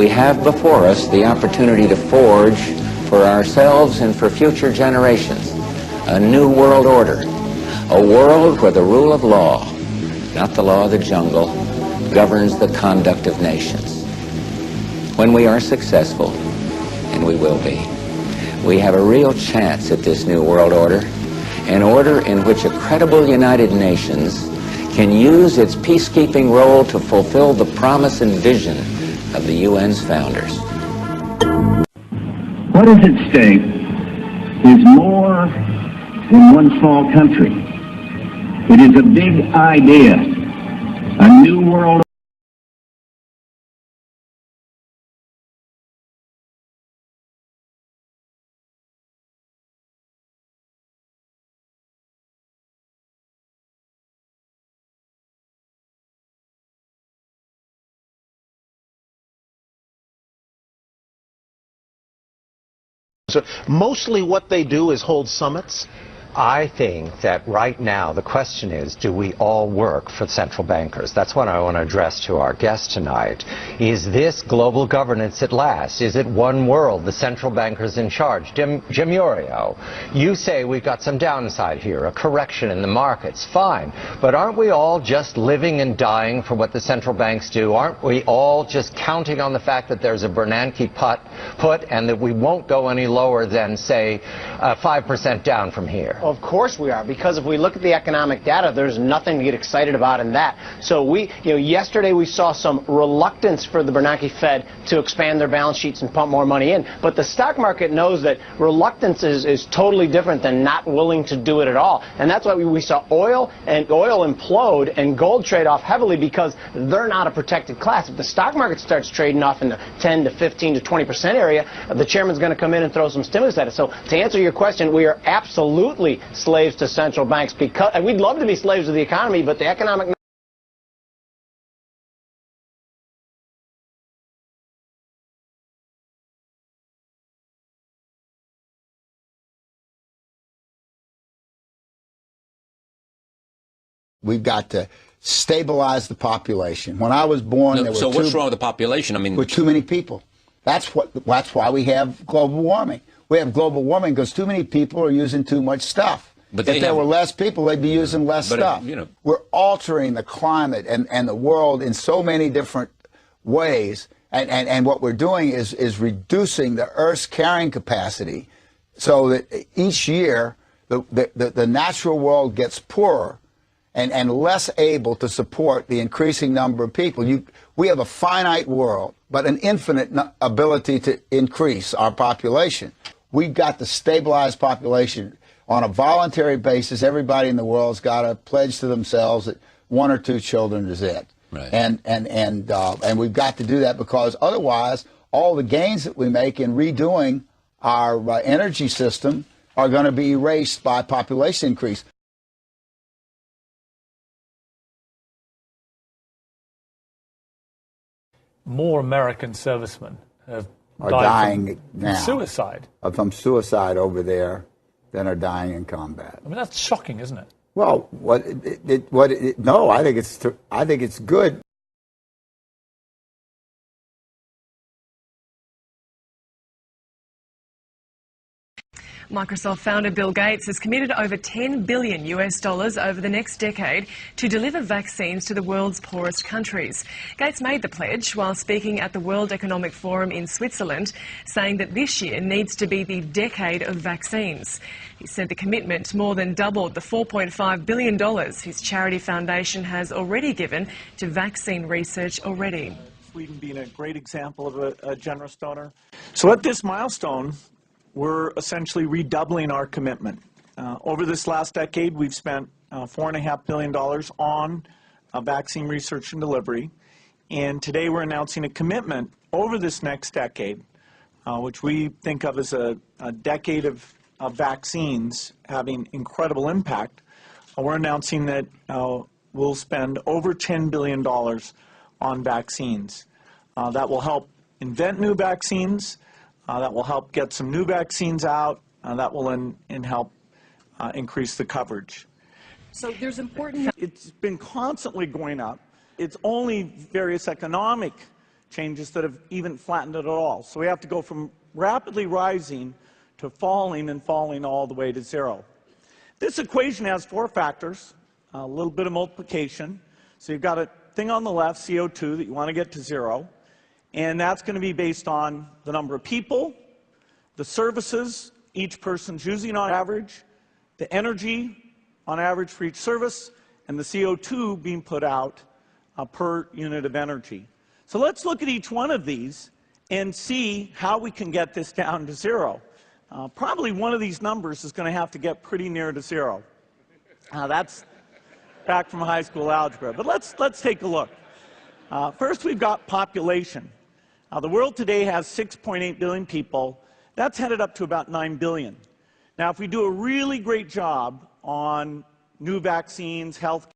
we have before us the opportunity to forge for ourselves and for future generations a new world order, a world where the rule of law, not the law of the jungle, governs the conduct of nations. When we are successful, and we will be, we have a real chance at this new world order, an order in which a credible United Nations can use its peacekeeping role to fulfill the promise and vision of the UN's founders. What is at stake is more than one small country. It is a big idea, a new world. So mostly what they do is hold summits. I think that right now the question is, do we all work for central bankers? That's what I want to address to our guest tonight. Is this global governance at last? Is it one world, the central bankers in charge? Jim Iuorio, you say we've got some downside here, a correction in the markets. Fine. But aren't we all just living and dying for what the central banks do? Aren't we all just counting on the fact that there's a Bernanke put and that we won't go any lower than, say, 5% down from here? Of course we are, because if we look at the economic data, there's nothing to get excited about in that. So yesterday we saw some reluctance for the Bernanke Fed to expand their balance sheets and pump more money in. But the stock market knows that reluctance is totally different than not willing to do it at all. And that's why we saw oil implode and gold trade off heavily, because they're not a protected class. If the stock market starts trading off in the 10 to 15 to 20% area, the chairman's going to come in and throw some stimulus at it. So to answer your question, we are absolutely slaves to central banks, because and we'd love to be slaves of the economy, but the economic We've got to stabilize the population. When I was born, there were what's wrong with the population? I mean, with too many people. That's why we have global warming. We have global warming because too many people are using too much stuff. But if there were less people, they'd be using less stuff. We're altering the climate and the world in so many different ways. And what we're doing is reducing the Earth's carrying capacity so that each year the natural world gets poorer and less able to support the increasing number of people. We have a finite world, but an infinite ability to increase our population. We've got to stabilize population on a voluntary basis. Everybody in the world's got to pledge to themselves that 1 or 2 children is it. Right. And we've got to do that, because otherwise all the gains that we make in redoing our energy system are going to be erased by population increase. More American servicemen are dying now suicide. From suicide over there than are dying in combat. I mean, that's shocking, isn't it? Well, no, I think it's good. Microsoft founder Bill Gates has committed over $10 billion over the next decade to deliver vaccines to the world's poorest countries. Gates made the pledge while speaking at the World Economic Forum in Switzerland, saying that this year needs to be the decade of vaccines. He said the commitment more than doubled the $4.5 billion his charity foundation has already given to vaccine research already. Sweden being a great example of a generous donor. So at this milestone, we're essentially redoubling our commitment. Over this last decade, we've spent $4.5 billion on vaccine research and delivery. And today we're announcing a commitment over this next decade, which we think of as a decade of vaccines having incredible impact. We're announcing that we'll spend over $10 billion on vaccines. That will help invent new vaccines. That will help get some new vaccines out. That will help increase the coverage. So there's important... It's been constantly going up. It's only various economic changes that have even flattened it at all. So we have to go from rapidly rising to falling and falling all the way to zero. This equation has 4 factors, a little bit of multiplication. So you've got a thing on the left, CO2, that you want to get to zero, and that's going to be based on the number of people, the services each person's using on average, the energy on average for each service, and the CO2 being put out per unit of energy. So let's look at each one of these and see how we can get this down to zero. Probably one of these numbers is going to have to get pretty near to zero. That's back from high school algebra. But let's take a look. First, we've got population. The world today has 6.8 billion people. That's headed up to about 9 billion. Now, if we do a really great job on new vaccines, health